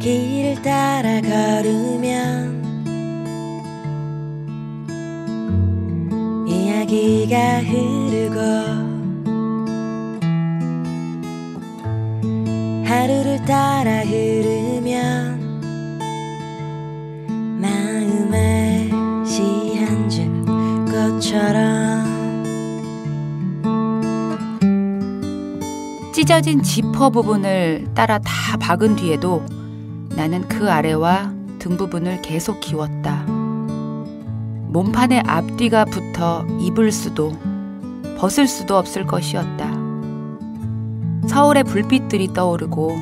길을 따라 걸으면 이야기가 흐르고 하루를 따라 흐르면 마음에 시 한 줌 꽃처럼 찢어진 지퍼 부분을 따라 다 박은 뒤에도 나는 그 아래와 등 부분을 계속 기웠다. 몸판에 앞뒤가 붙어 입을 수도 벗을 수도 없을 것이었다. 서울의 불빛들이 떠오르고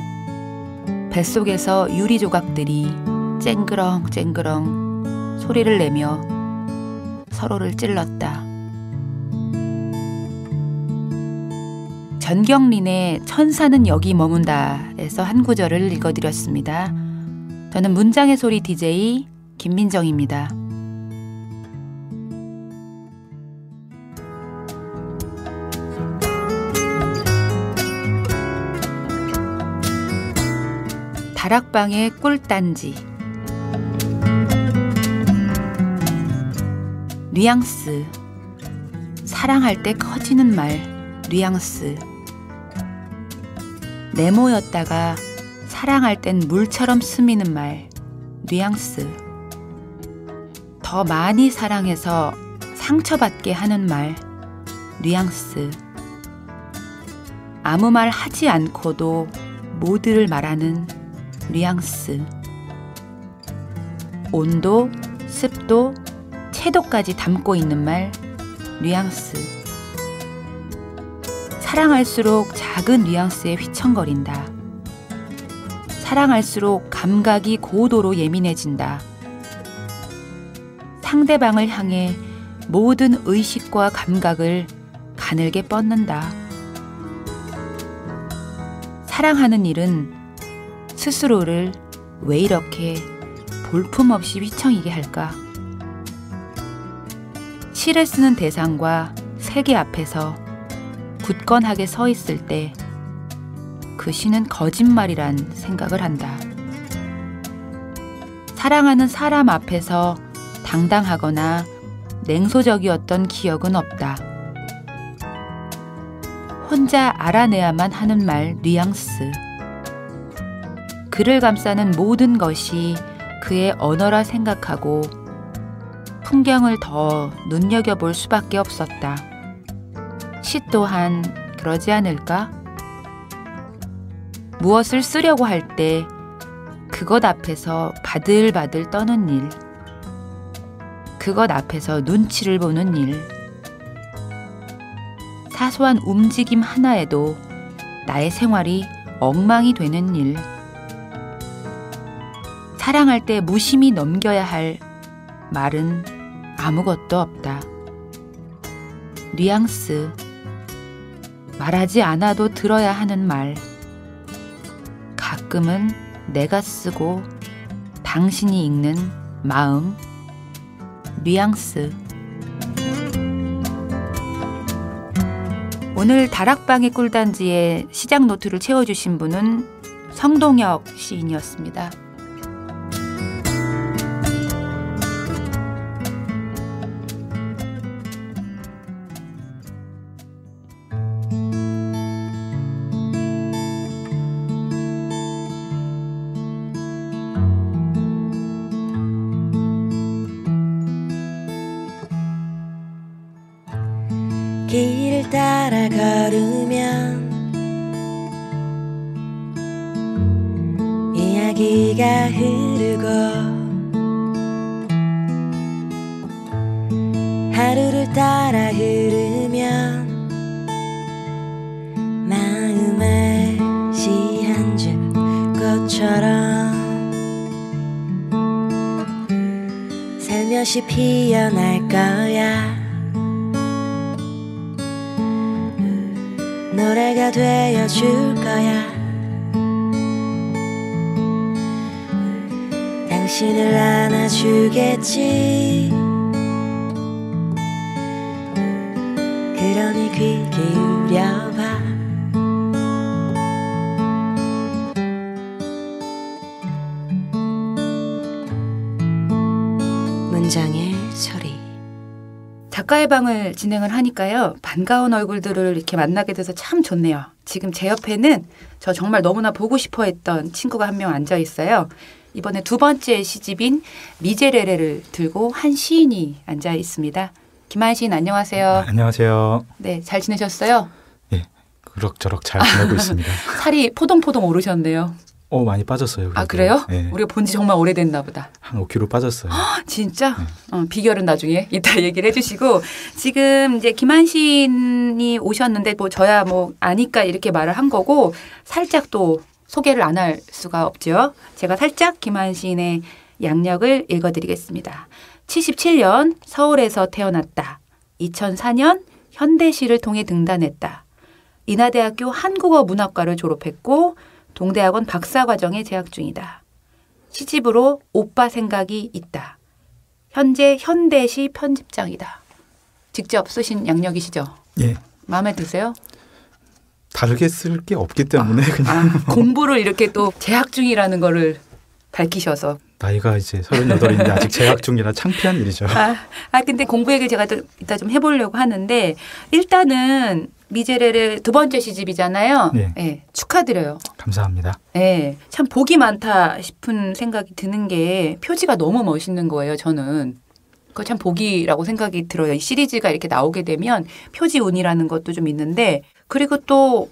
뱃속에서 유리 조각들이 쨍그렁 소리를 내며 서로를 찔렀다. 전경린의 천사는 여기 머문다에서 한 구절을 읽어드렸습니다. 저는 문장의 소리 DJ 김민정입니다. 다락방의 꿀단지. 뉘앙스. 사랑할 때 커지는 말 뉘앙스. 네모였다가 사랑할 땐 물처럼 스미는 말 뉘앙스. 더 많이 사랑해서 상처받게 하는 말 뉘앙스. 아무 말 하지 않고도 모두를 말하는 뉘앙스. 온도, 습도, 채도까지 담고 있는 말 뉘앙스. 사랑할수록 작은 뉘앙스에 휘청거린다. 사랑할수록 감각이 고도로 예민해진다. 상대방을 향해 모든 의식과 감각을 가늘게 뻗는다. 사랑하는 일은 스스로를 왜 이렇게 볼품없이 휘청이게 할까? 시를 쓰는 대상과 세계 앞에서 굳건하게 서 있을 때 그 시는 거짓말이란 생각을 한다. 사랑하는 사람 앞에서 당당하거나 냉소적이었던 기억은 없다. 혼자 알아내야만 하는 말 뉘앙스. 그를 감싸는 모든 것이 그의 언어라 생각하고 풍경을 더 눈여겨볼 수밖에 없었다. 시 또한 그러지 않을까? 무엇을 쓰려고 할 때 그것 앞에서 바들바들 떠는 일, 그것 앞에서 눈치를 보는 일, 사소한 움직임 하나에도 나의 생활이 엉망이 되는 일, 사랑할 때 무심히 넘겨야 할 말은 아무것도 없다. 뉘앙스. 말하지 않아도 들어야 하는 말. 가끔은 내가 쓰고 당신이 읽는 마음. 뉘앙스. 오늘 다락방의 꿀단지에 시작 노트를 채워주신 분은 성동혁 시인이었습니다. 길을 따라 걸으면 이야기가 흐르고 하루를 따라 흐르면 마음에 시 한 줌 꽃처럼 살며시 피어날 거야. 노래가 되어줄 거야. 당신을 안아주겠지. 그러니 귀 기울여봐. 심장의 소리. 작가의 방을 진행을 하니까요. 반가운 얼굴들을 이렇게 만나게 돼서 참 좋네요. 지금 제 옆에는 저 정말 너무나 보고 싶어 했던 친구가 한 명 앉아 있어요. 이번에 두 번째 시집인 미제레레를 들고 한 시인이 앉아 있습니다. 김한 시인 안녕하세요. 안녕하세요. 네, 잘 지내셨어요? 예, 그럭저럭 잘 지내고 있습니다. 살이 포동포동 오르셨네요. 많이 빠졌어요. 그래도. 아, 그래요? 네. 우리가 본 지 정말 오래됐나 보다. 한 5kg 빠졌어요. 진짜? 네. 비결은 나중에 이따 얘기를 해주시고 지금 이제 김한 시인이 오셨는데 뭐 저야 뭐 아니까 이렇게 말을 한 거고 살짝 또 소개를 안 할 수가 없죠. 제가 살짝 김한 시인의 양력을 읽어드리겠습니다. 77년 서울에서 태어났다. 2004년 현대시를 통해 등단했다. 인하대학교 한국어문학과를 졸업했고 동대학원 박사과정에 재학 중이다. 시집으로 오빠 생각이 있다. 현재 현대시 편집장이다. 직접 쓰신 양력이시죠? 예. 마음에 드세요? 다르게 쓸 게 없기 때문에 그냥 공부를 이렇게 또 재학 중이라는 거를 밝히셔서 나이가 이제 38인데 아직 재학 중이라 창피한 일이죠. 근데 공부 얘기를 제가 이따 좀 해보려고 하는데 일단은 미제레레 두 번째 시집이잖아요. 네. 네, 축하드려요. 감사합니다. 네, 참 복이 많다 싶은 생각이 드는 게 표지가 너무 멋있는 거예요. 저는 그거 참 복이라고 생각이 들어요. 이 시리즈가 이렇게 나오게 되면 표지 운이라는 것도 좀 있는데 그리고 또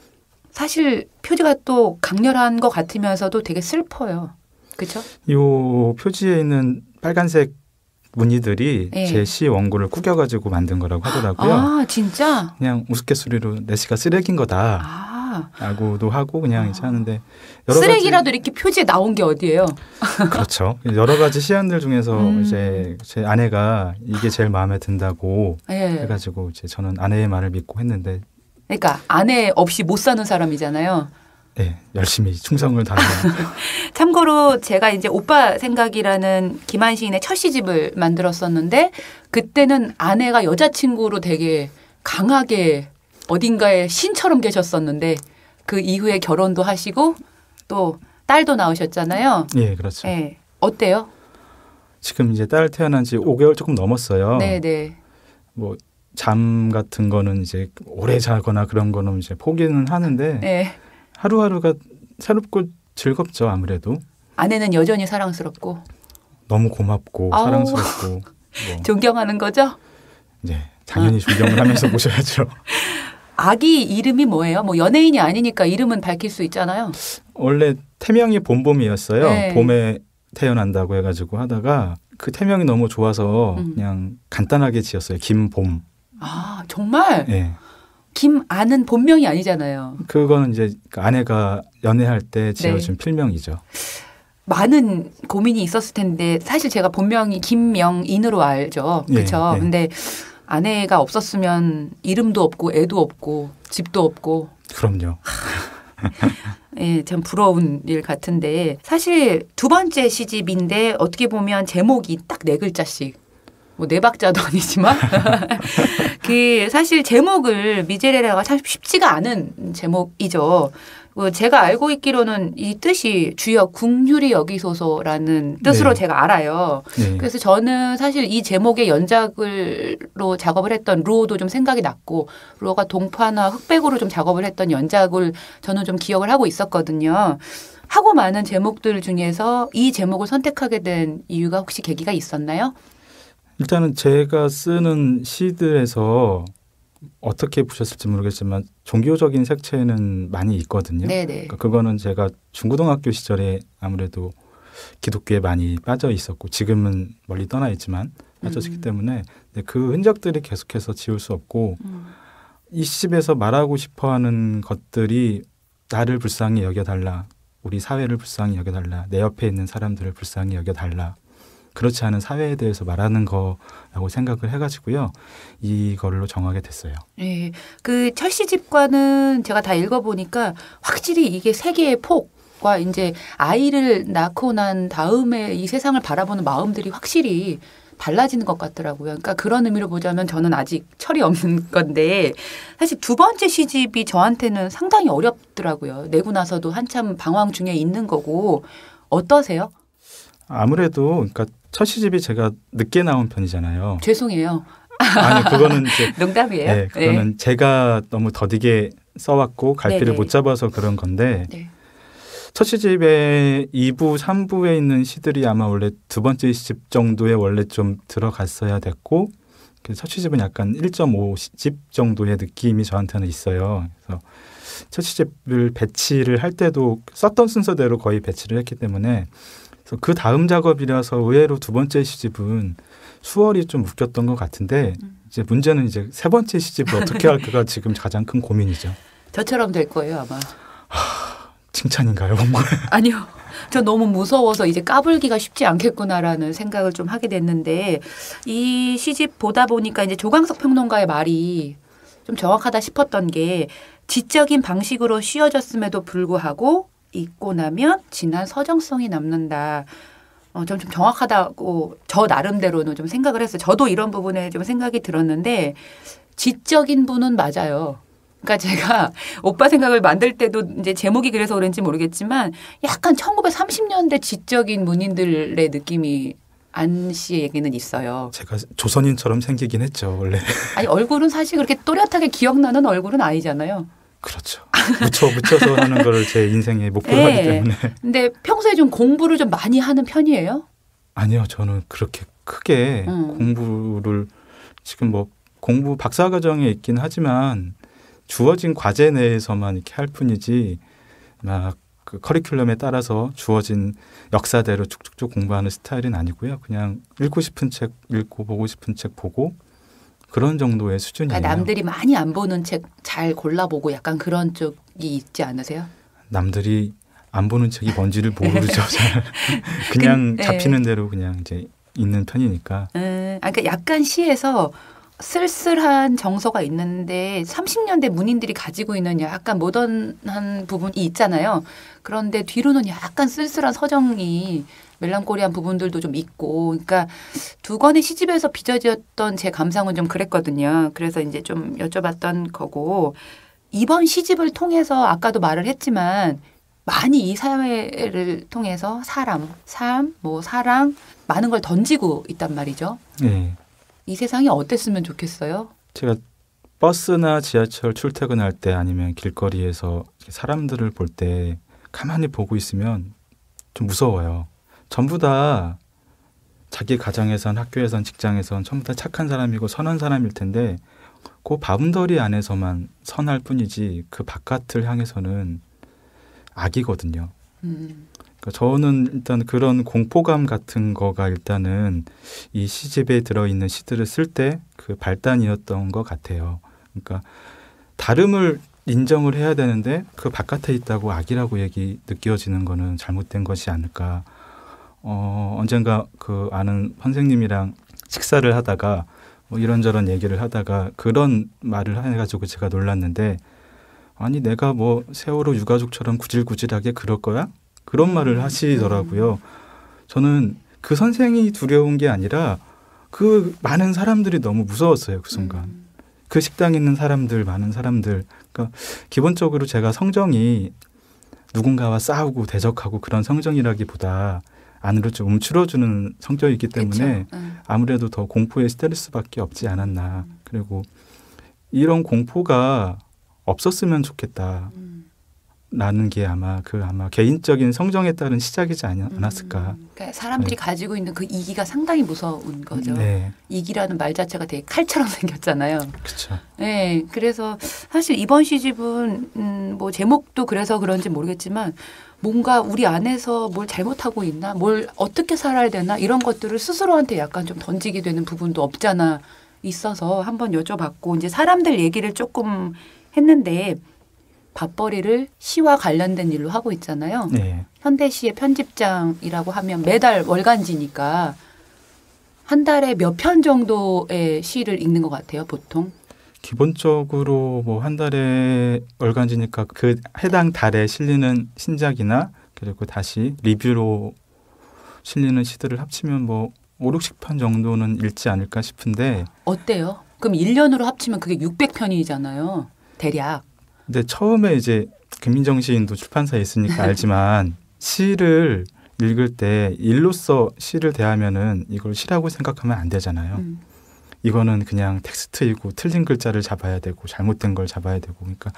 사실 표지가 또 강렬한 것 같으면서도 되게 슬퍼요. 그렇죠? 이 표지에 있는 빨간색 무늬들이 네. 제 시 원고를 꾸겨가지고 만든 거라고 하더라고요. 아, 진짜? 그냥 우스갯소리로 내 시가 쓰레기인 거다. 라고도 하고 그냥 이제 하는데 여러 쓰레기라도 이렇게 표지에 나온 게 어디예요? 그렇죠. 여러 가지 시안들 중에서 이제 제 아내가 이게 제일 마음에 든다고 네. 해가지고 이제 저는 아내의 말을 믿고 했는데 그러니까 아내 없이 못 사는 사람이잖아요. 네, 열심히 충성을 다하는. 참고로 제가 이제 오빠 생각이라는 김한 시인의 첫 시집을 만들었었는데 그때는 아내가 여자친구로 되게 강하게 어딘가에 신처럼 계셨었는데 그 이후에 결혼도 하시고 또 딸도 낳으셨잖아요. 예, 그렇죠. 네. 어때요? 지금 이제 딸 태어난 지 5개월 조금 넘었어요. 네네. 뭐 잠 같은 거는 이제 오래 자거나 그런 거는 이제 포기는 하는데 네. 하루하루가 새롭고 즐겁죠. 아무래도. 아내는 여전히 사랑스럽고. 너무 고맙고 아우. 사랑스럽고. 뭐. 존경하는 거죠? 네, 당연히 존경을 하면서 모셔야죠. 아기 이름이 뭐예요? 뭐 연예인이 아니니까 이름은 밝힐 수 있잖아요. 원래 태명이 봄봄이었어요. 네. 봄에 태어난다고 해가지고 하다가 그 태명이 너무 좋아서 그냥 간단하게 지었어요. 김봄. 아, 정말? 네. 김아는 본명이 아니잖아요. 그거는 이제 아내가 연애할 때 지어준 네. 필명이죠. 많은 고민이 있었을 텐데 사실 제가 본명이 김명인으로 알죠. 그렇죠. 네. 근데 아내가 없었으면 이름도 없고 애도 없고 집도 없고. 그럼요. 예, 참 부러운 일 같은데 사실 두 번째 시집인데 어떻게 보면 제목이 딱 네 글자씩. 뭐 네 박자도 아니지만 그 사실 제목을 미제레레가 참 쉽지가 않은 제목이죠. 제가 알고 있기로는 이 뜻이 주여 궁휼히 여기소서라는 뜻으로 네. 제가 알아요. 네. 그래서 저는 사실 이 제목의 연작으로 작업을 했던 루오도 좀 생각이 났고 루오가 동파나 흑백으로 좀 작업을 했던 연작을 저는 좀 기억을 하고 있었거든요. 하고 많은 제목들 중에서 이 제목을 선택하게 된 이유가 혹시 계기가 있었나요? 일단은 제가 쓰는 시들에서 어떻게 보셨을지 모르겠지만 종교적인 색채는 많이 있거든요. 네네. 그러니까 그거는 제가 중고등학교 시절에 아무래도 기독교에 많이 빠져 있었고 지금은 멀리 떠나 있지만 빠져 있기 때문에 그 흔적들이 계속해서 지울 수 없고 이 시집에서 말하고 싶어하는 것들이 나를 불쌍히 여겨달라. 우리 사회를 불쌍히 여겨달라. 내 옆에 있는 사람들을 불쌍히 여겨달라. 그렇지 않은 사회에 대해서 말하는 거라고 생각을 해가지고요. 이걸로 정하게 됐어요. 네, 그 첫 시집과는 제가 다 읽어보니까 확실히 이게 세계의 폭과 이제 아이를 낳고 난 다음에 이 세상을 바라보는 마음들이 확실히 달라지는 것 같더라고요. 그러니까 그런 의미로 보자면 저는 아직 철이 없는 건데 사실 두 번째 시집이 저한테는 상당히 어렵더라고요. 내고 나서도 한참 방황 중에 있는 거고 어떠세요? 아무래도 그러니까 첫 시집이 제가 늦게 나온 편이잖아요. 죄송해요. 아니 그거는 이제 농담이에요. 네, 그거는 제가 너무 더디게 써왔고 갈피를 네네. 못 잡아서 그런 건데 네. 첫 시집의 2부, 3부에 있는 시들이 아마 원래 두 번째 시집 정도에 원래 좀 들어갔어야 됐고 그래서 첫 시집은 약간 1.5집 정도의 느낌이 저한테는 있어요. 그래서 첫 시집을 배치를 할 때도 썼던 순서대로 거의 배치를 했기 때문에 그래서 그 다음 작업이라서 의외로 두 번째 시집은 수월이 좀 묶였던 것 같은데 이제 문제는 이제 세 번째 시집을 어떻게 할까가 지금 가장 큰 고민이죠. 저처럼 될 거예요 아마. 칭찬인가요? 아니요. 저 너무 무서워서 이제 까불기가 쉽지 않겠구나라는 생각을 좀 하게 됐는데 이 시집 보다 보니까 이제 조광석 평론가의 말이 좀 정확하다 싶었던 게 지적인 방식으로 씌워졌음에도 불구하고 읽고 나면 진한 서정성이 남는다. 좀 정확하다고 저 나름대로는 좀 생각을 했어요. 저도 이런 부분에 좀 생각이 들었는데 지적인 분은 맞아요. 그러니까 제가 오빠 생각을 만들 때도 이제 제목이 그래서 그런지 모르겠지만 약간 1930년대 지적인 문인들의 느낌이 안 씨에게는 있어요. 제가 조선인처럼 생기긴 했죠 원래. 아니 얼굴은 사실 그렇게 또렷하게 기억나는 얼굴은 아니잖아요. 그렇죠. 묻혀서 하는 거를 제 인생의 목표로 하기 때문에. 근데 평소에 좀 공부를 좀 많이 하는 편이에요? 아니요. 저는 그렇게 크게 공부를 지금 뭐 공부 박사과정에 있긴 하지만 주어진 과제 내에서만 이렇게 할 뿐이지 막 그 커리큘럼에 따라서 주어진 역사대로 쭉쭉쭉 공부하는 스타일은 아니고요. 그냥 읽고 싶은 책 읽고 보고 싶은 책 보고 그런 정도의 수준이에요. 그러니까 남들이 많이 안 보는 책 잘 골라보고 약간 그런 쪽이 있지 않으세요? 남들이 안 보는 책이 뭔지를 모르죠. 잘. 그냥 잡히는 대로 그냥 이제 읽는 편이니까. 그러니까 약간 시에서 쓸쓸한 정서가 있는데 30년대 문인들이 가지고 있는 약간 모던한 부분이 있잖아요. 그런데 뒤로는 약간 쓸쓸한 서정이 멜랑콜리한 부분들도 좀 있고, 그러니까 두 권의 시집에서 빚어졌던 제 감상은 좀 그랬거든요. 그래서 이제 좀 여쭤봤던 거고, 이번 시집을 통해서 아까도 말을 했지만 많이 이 사회를 통해서 사람, 삶, 뭐 사랑 많은 걸 던지고 있단 말이죠. 네. 이 세상이 어땠으면 좋겠어요? 제가 버스나 지하철 출퇴근할 때 아니면 길거리에서 사람들을 볼 때 가만히 보고 있으면 좀 무서워요. 전부 다 자기 가정에선 학교에선 직장에선 전부 다 착한 사람이고 선한 사람일 텐데 그 바운더리 안에서만 선할 뿐이지 그 바깥을 향해서는 악이거든요. 그러니까 저는 일단 그런 공포감 같은 거가 일단은 이 시집에 들어있는 시들을 쓸 때 그 발단이었던 것 같아요. 그러니까 다름을 인정을 해야 되는데 그 바깥에 있다고 악이라고 느껴지는 거는 잘못된 것이 아닐까. 언젠가 그 아는 선생님이랑 식사를 하다가 뭐 이런저런 얘기를 하다가 그런 말을 해가지고 제가 놀랐는데 아니 내가 뭐 세월호 유가족처럼 구질구질하게 그럴 거야? 그런 말을 하시더라고요. 저는 그 선생이 두려운 게 아니라 그 많은 사람들이 너무 무서웠어요. 그 순간. 그 식당에 있는 사람들, 많은 사람들. 그러니까 기본적으로 제가 성정이 누군가와 싸우고 대적하고 그런 성정이라기보다 안으로 좀 움츠러주는 성정이기 때문에 아무래도 더 공포에 시달릴 수밖에 없지 않았나. 그리고 이런 공포가 없었으면 좋겠다. 라는 게 아마 개인적인 성정에 따른 시작이지 않았을까. 그러니까 사람들이 가지고 있는 그 이기가 상당히 무서운 거죠. 네. 이기라는 말 자체가 되게 칼처럼 생겼잖아요. 그렇죠. 네, 그래서 사실 이번 시집은 뭐 제목도 그래서 그런지 모르겠지만 뭔가 우리 안에서 뭘 잘못하고 있나, 뭘 어떻게 살아야 되나 이런 것들을 스스로한테 약간 좀 던지게 되는 부분도 없잖아 있어서 한번 여쭤봤고 이제 사람들 얘기를 조금 했는데. 밥벌이를 시와 관련된 일로 하고 있잖아요. 네. 현대시의 편집장이라고 하면 매달 월간지니까 한 달에 몇 편 정도의 시를 읽는 것 같아요, 보통? 기본적으로 뭐 한 달에 월간지니까 그 해당 달에 실리는 신작이나 그리고 다시 리뷰로 실리는 시들을 합치면 뭐 5, 60편 정도는 읽지 않을까 싶은데 어때요? 그럼 1년으로 합치면 그게 600편이잖아요. 대략. 근데 처음에 이제 김민정 시인도 출판사에 있으니까 알지만 시를 읽을 때 일로서 시를 대하면은 이걸 시라고 생각하면 안 되잖아요. 이거는 그냥 텍스트이고 틀린 글자를 잡아야 되고 잘못된 걸 잡아야 되고 그러니까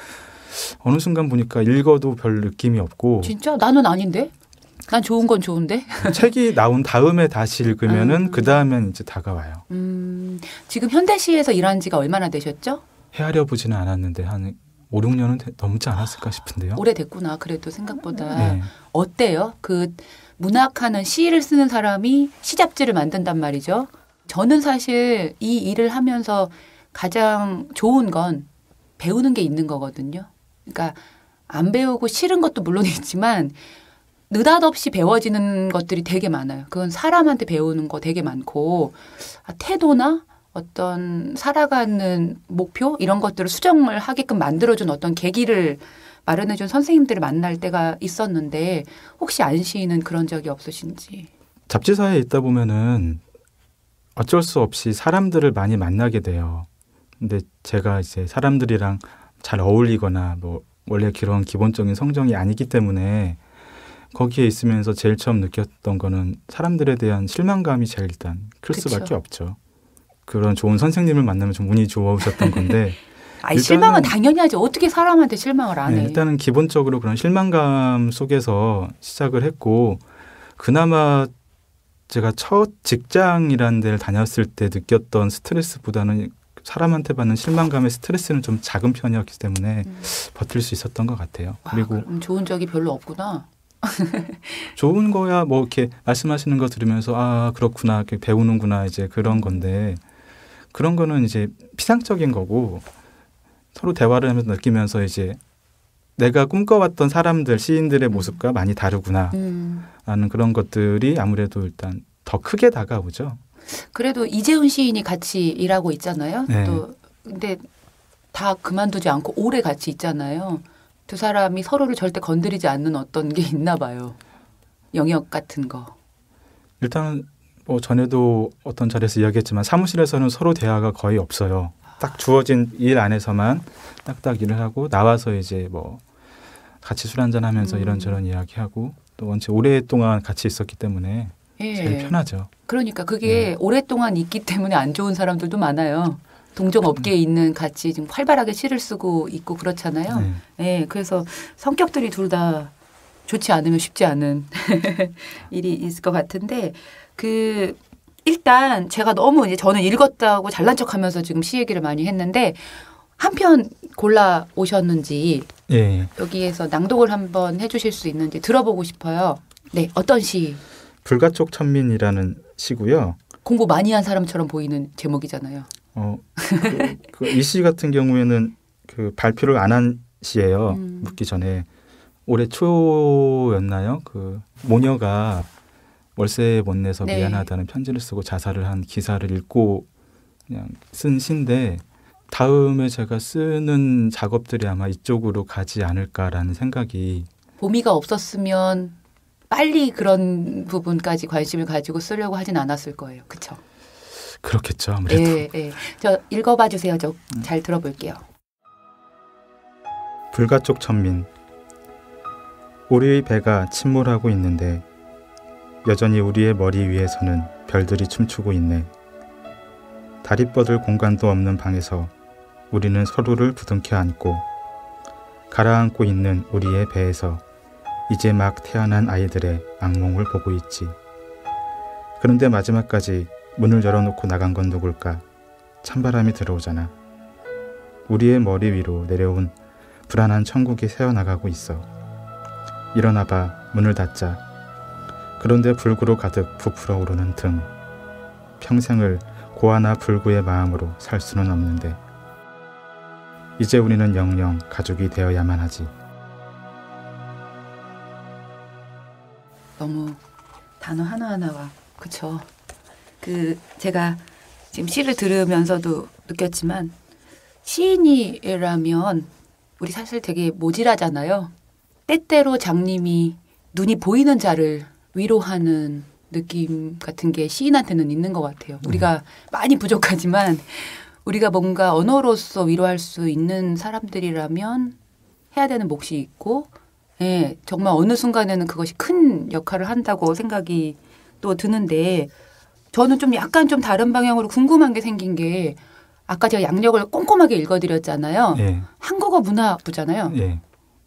어느 순간 보니까 읽어도 별 느낌이 없고 진짜? 나는 아닌데? 난 좋은 건 좋은데? 책이 나온 다음에 다시 읽으면은 그 다음엔 이제 다가와요. 지금 현대시에서 일한 지가 얼마나 되셨죠? 헤아려 보지는 않았는데 한 5, 6년은 넘지 않았을까 싶은데요. 오래됐구나. 그래도 생각보다. 네. 어때요? 그 문학하는 시를 쓰는 사람이 시잡지를 만든단 말이죠. 저는 사실 이 일을 하면서 가장 좋은 건 배우는 게 있는 거거든요. 그러니까 안 배우고 싫은 것도 물론 있지만 느닷없이 배워지는 것들이 되게 많아요. 그건 사람한테 배우는 거 되게 많고 태도나 어떤 살아가는 목표 이런 것들을 수정을 하게끔 만들어준 어떤 계기를 마련해준 선생님들을 만날 때가 있었는데 혹시 안 씨는 그런 적이 없으신지? 잡지사에 있다 보면은 어쩔 수 없이 사람들을 많이 만나게 돼요. 근데 제가 이제 사람들이랑 잘 어울리거나 뭐 원래 그런 기본적인 성정이 아니기 때문에 거기에 있으면서 제일 처음 느꼈던 거는 사람들에 대한 실망감이 제일 일단 클 그쵸. 수밖에 없죠. 그런 좋은 선생님을 만나면 좀 운이 좋으셨던 건데 아니, 실망은 당연히 하죠. 어떻게 사람한테 실망을 안 해. 일단은 기본적으로 그런 실망감 속에서 시작을 했고 그나마 제가 첫 직장이라는 데를 다녔을 때 느꼈던 스트레스보다는 사람한테 받는 실망감의 스트레스는 좀 작은 편이었기 때문에 버틸 수 있었던 것 같아요. 그리고 그럼 좋은 적이 별로 없구나. 좋은 거야 뭐 이렇게 말씀하시는 거 들으면서 아 그렇구나 이렇게 배우는구나 이제 그런 건데 그런 거는 이제 피상적인 거고 서로 대화를 하면서 느끼면서 이제 내가 꿈꿔왔던 사람들 시인들의 모습과 많이 다르구나 라는 그런 것들이 아무래도 일단 더 크게 다가오죠. 그래도 이재훈 시인이 같이 일하고 있잖아요. 네. 또 근데 다 그만두지 않고 오래 같이 있잖아요. 두 사람이 서로를 절대 건드리지 않는 어떤 게 있나 봐요. 영역 같은 거. 일단 뭐 전에도 어떤 자리에서 이야기했지만 사무실에서는 서로 대화가 거의 없어요. 딱 주어진 일 안에서만 딱딱 일을 하고 나와서 이제 뭐 같이 술 한잔 하면서 이런저런 이야기하고 또 원체 오랫동안 같이 있었기 때문에 예. 제일 편하죠. 그러니까 그게 오랫동안 있기 때문에 안 좋은 사람들도 많아요. 동종 업계에 있는 같이 지금 활발하게 시를 쓰고 있고 그렇잖아요. 네. 네, 그래서 성격들이 둘 다 좋지 않으면 쉽지 않은 일이 있을 것 같은데 그 일단 제가 너무 이제 저는 읽었다고 잘난 척하면서 지금 시 얘기를 많이 했는데 한 편 골라 오셨는지 예. 여기에서 낭독을 한번 해주실 수 있는지 들어보고 싶어요. 네, 어떤 시? 불가촉 천민이라는 시고요. 공부 많이 한 사람처럼 보이는 제목이잖아요. 이 시 같은 경우에는 그 발표를 안 한 시예요. 묻기 전에 올해 초였나요? 그 모녀가 월세 못 내서 네. 미안하다는 편지를 쓰고 자살을 한 기사를 읽고 그냥 쓴 시인데 다음에 제가 쓰는 작업들이 아마 이쪽으로 가지 않을까라는 생각이 봄이가 없었으면 빨리 그런 부분까지 관심을 가지고 쓰려고 하진 않았을 거예요. 그렇죠? 그렇겠죠. 아무래도. 네, 네. 저 읽어봐 주세요. 저 잘 들어볼게요. 불가촉 천민. 우리의 배가 침몰하고 있는데 여전히 우리의 머리 위에서는 별들이 춤추고 있네. 다리 뻗을 공간도 없는 방에서 우리는 서로를 부둥켜 안고 가라앉고 있는 우리의 배에서 이제 막 태어난 아이들의 악몽을 보고 있지. 그런데 마지막까지 문을 열어놓고 나간 건 누굴까? 찬바람이 들어오잖아. 우리의 머리 위로 내려온 불안한 천국이 새어나가고 있어. 일어나봐, 문을 닫자. 그런데 불구로 가득 부풀어 오르는 등. 평생을 고아나 불구의 마음으로 살 수는 없는데 이제 우리는 영영 가족이 되어야만 하지. 너무 단어 하나하나가 그쵸. 그 제가 지금 시를 들으면서도 느꼈지만 시인이라면 우리 사실 되게 모질하잖아요. 때때로 장님이 눈이 보이는 자를 위로하는 느낌 같은 게 시인한테는 있는 것 같아요. 우리가 많이 부족하지만 우리가 뭔가 언어로서 위로할 수 있는 사람들이라면 해야 되는 몫이 있고 예, 정말 어느 순간에는 그것이 큰 역할을 한다고 생각이 또 드는데 저는 좀 약간 좀 다른 방향으로 궁금한 게 생긴 게 아까 제가 양력을 꼼꼼하게 읽어드렸잖아요. 예. 한국어 문화부잖아요. 예.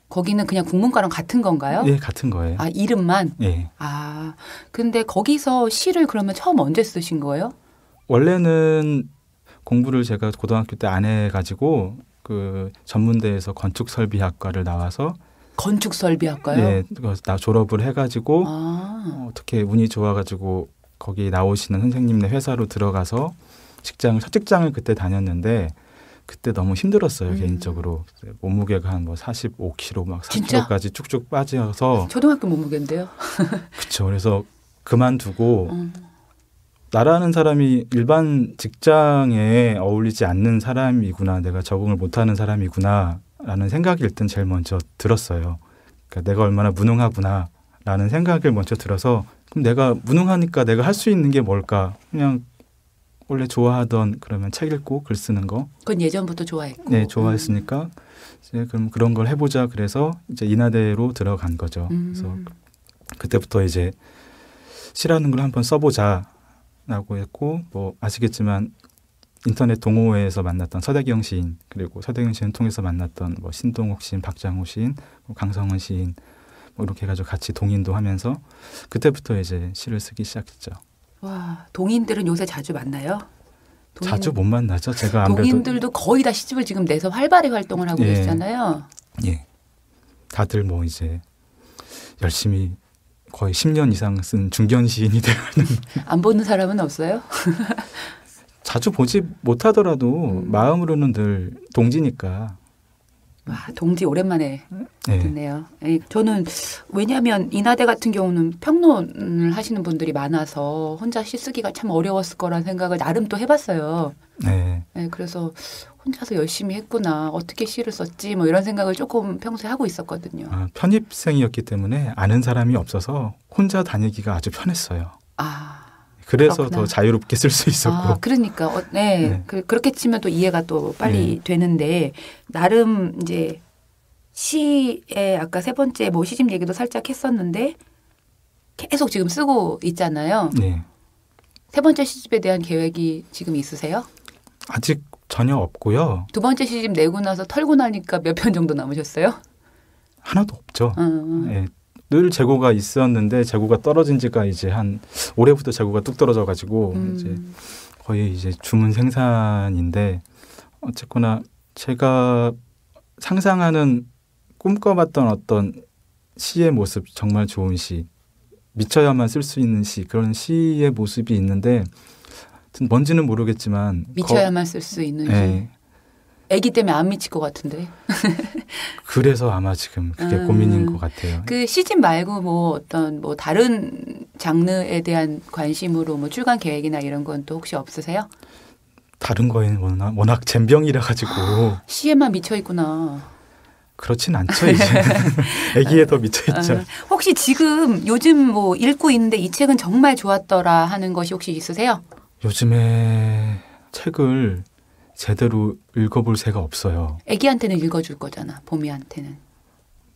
거기는 그냥 국문과랑 같은 건가요? 예, 같은 거예요. 아, 이름만? 예. 아, 근데 거기서 시를 그러면 처음 언제 쓰신 거예요? 원래는 공부를 제가 고등학교 때 안 해가지고 그 전문대에서 건축설비학과를 나와서 건축설비학과요? 예, 나 졸업을 해가지고 아, 어떻게 운이 좋아가지고 거기 나오시는 선생님네 회사로 들어가서 첫 직장을 그때 다녔는데 그때 너무 힘들었어요 개인적으로 몸무게가 한 뭐 45kg 막 4kg까지 쭉쭉 빠져서 초등학교 몸무게인데요. 그렇죠. 그래서 그만두고 나라는 사람이 일반 직장에 어울리지 않는 사람이구나, 내가 적응을 못하는 사람이구나라는 생각이 일단 제일 먼저 들었어요. 그러니까 내가 얼마나 무능하구나라는 생각을 먼저 들어서 그럼 내가 무능하니까 내가 할 수 있는 게 뭘까? 그냥 원래 좋아하던 그러면 책 읽고 글 쓰는 거. 그건 예전부터 좋아했고. 네, 좋아했으니까 이제 그럼 그런 걸 해보자. 그래서 이제 인하대로 들어간 거죠. 그래서 그때부터 이제 시라는 걸 한번 써보자라고 했고 뭐 아시겠지만 인터넷 동호회에서 만났던 서대경 시인 그리고 서대경 시인 통해서 만났던 뭐 신동욱 시인, 박장호 시인, 뭐 강성은 시인 뭐 이렇게 해가지고 같이 동인도 하면서 그때부터 이제 시를 쓰기 시작했죠. 와, 동인들은 요새 자주 만나요? 자주 못 만나죠. 제가 아무래도 동인들도 거의 다 시집을 지금 내서 활발히 활동을 하고 예. 계시잖아요. 예, 다들 뭐 이제 열심히 거의 10년 이상 쓴 중견 시인이 되는 안 보는 사람은 없어요? 자주 보지 못하더라도 마음으로는 늘 동지니까. 와, 동지 오랜만에 예. 듣네요. 저는 왜냐하면 인하대 같은 경우는 평론을 하시는 분들이 많아서 혼자 시 쓰기가 참 어려웠을 거라는 생각을 나름 또 해봤어요. 네. 네, 그래서 혼자서 열심히 했구나. 어떻게 시를 썼지? 뭐 이런 생각을 조금 평소에 하고 있었거든요. 아, 편입생이었기 때문에 아는 사람이 없어서 혼자 다니기가 아주 편했어요. 아, 그래서 그렇구나. 더 자유롭게 쓸 수 있었고. 아, 그러니까 네, 네. 그렇게 치면 또 이해가 또 빨리 되는데 나름 이제 시에 아까 세 번째 뭐 시집 얘기도 살짝 했었는데 계속 지금 쓰고 있잖아요. 네. 세 번째 시집에 대한 계획이 지금 있으세요? 아직 전혀 없고요. 두 번째 시집 내고 나서 털고 나니까 몇 편 정도 남으셨어요? 하나도 없죠. 예. 늘 재고가 있었는데 재고가 떨어진 지가 이제 한 올해부터 재고가 뚝 떨어져 가지고 이제 거의 이제 주문 생산인데 어쨌거나 제가 상상하는 꿈꿔봤던 어떤 시의 모습, 정말 좋은 시, 미쳐야만 쓸 수 있는 시, 그런 시의 모습이 있는데 뭔지는 모르겠지만 미쳐야만 쓸 수 있는 시. 예. 아기 때문에 안 미칠 것 같은데. 그래서 아마 지금 그게 고민인 것 같아요. 그 시집 말고 뭐 어떤 뭐 다른 장르에 대한 관심으로 뭐 출간 계획이나 이런 건 또 혹시 없으세요? 다른 거에는 워낙 젬병이라 가지고 시에만 미쳐 있구나. 그렇진 않죠. 이제 아기에 더 미쳐 있죠. 혹시 지금 요즘 뭐 읽고 있는데 이 책은 정말 좋았더라 하는 것이 혹시 있으세요? 요즘에 책을 제대로 읽어볼 새가 없어요. 아기한테는 읽어줄 거잖아. 봄이한테는.